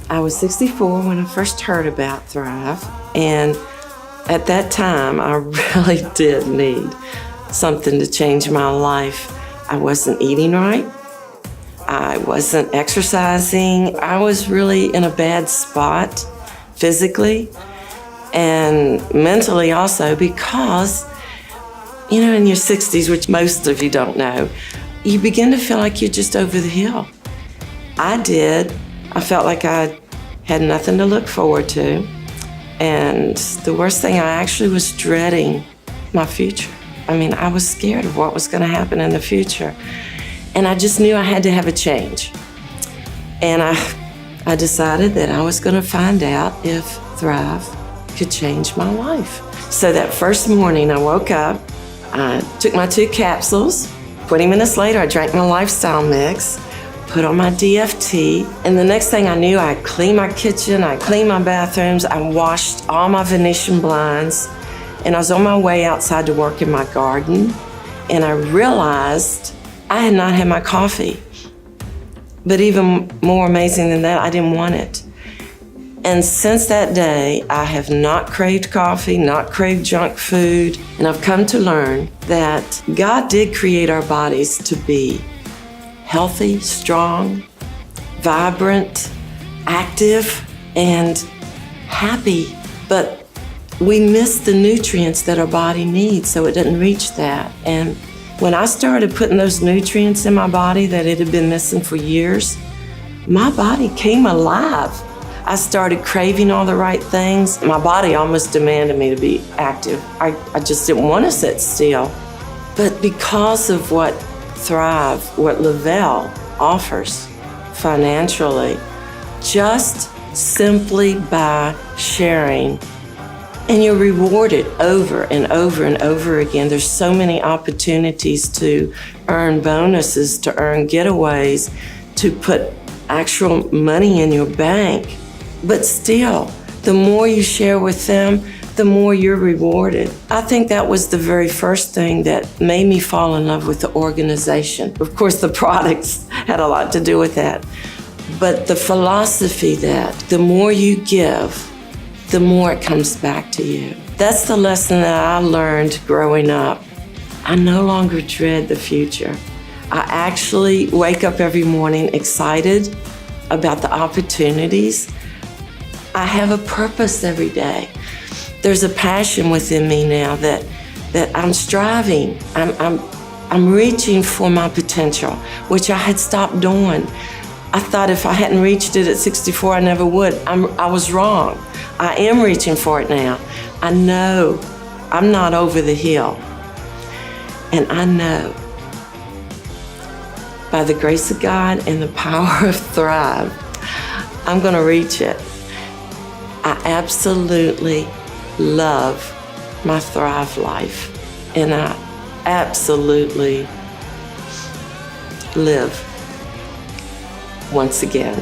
I was 64 when I first heard about Thrive, and at that time, I really did need something to change my life. I wasn't eating right. I wasn't exercising. I was really in a bad spot physically and mentally also because, in your 60s, which most of you don't know, you begin to feel like you're just over the hill. I did. I felt like I had nothing to look forward to. And the worst thing, I actually was dreading my future. I was scared of what was going to happen in the future. And I just knew I had to have a change. And I decided that I was going to find out if Thrive could change my life. So that first morning I woke up, I took my 2 capsules. 20 minutes later, I drank my lifestyle mix, put on my DFT, and the next thing I knew, I cleaned my kitchen, I cleaned my bathrooms, I washed all my Venetian blinds, and I was on my way outside to work in my garden, and I realized I had not had my coffee. But even more amazing than that, I didn't want it. And since that day, I have not craved coffee, not craved junk food, and I've come to learn that God did create our bodies to be healthy, strong, vibrant, active, and happy. But we miss the nutrients that our body needs, so it doesn't reach that. And when I started putting those nutrients in my body that it had been missing for years, my body came alive. I started craving all the right things. My body almost demanded me to be active. I just didn't want to sit still. But because of what Thrive, what Le-Vel offers financially, just simply by sharing, and you're rewarded over and over and over again. There's so many opportunities to earn bonuses, to earn getaways, to put actual money in your bank. But still, the more you share with them, the more you're rewarded. I think that was the very first thing that made me fall in love with the organization. Of course, the products had a lot to do with that. But the philosophy that the more you give, the more it comes back to you. That's the lesson that I learned growing up. I no longer dread the future. I actually wake up every morning excited about the opportunities. I have a purpose every day. There's a passion within me now that I'm striving. I'm reaching for my potential, which I had stopped doing. I thought if I hadn't reached it at 64, I never would. I was wrong. I am reaching for it now. I know I'm not over the hill. And I know by the grace of God and the power of Thrive, I'm gonna reach it. I absolutely love my Thrive life, and I absolutely live once again.